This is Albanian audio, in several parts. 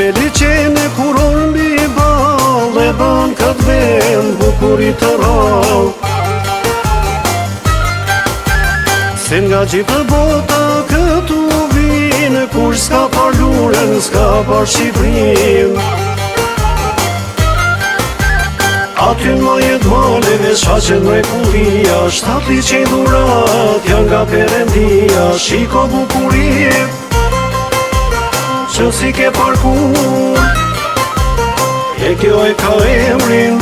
Me liqene kuron mbi bal e bën këtë vend bukurit të rall. Se nga gjithë bota këtu vinë, kur s'ka par luren, s'ka par Shqiprin. Aty në majet maleve shfaqen mrekullia, 700 dhurat janë nga Perëndia. Shiko bukurie që si ke parkur, e kjo e ka emrin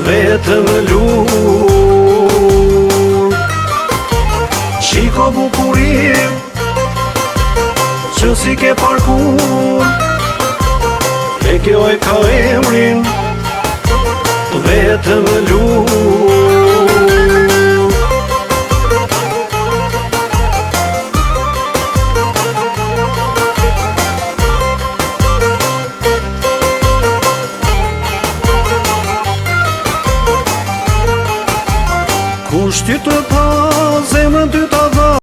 vetëm lur. Shiko bukurie që si ke parkur, e kjo e ka emrin vetëm lur. Kushti të pa zemrën ty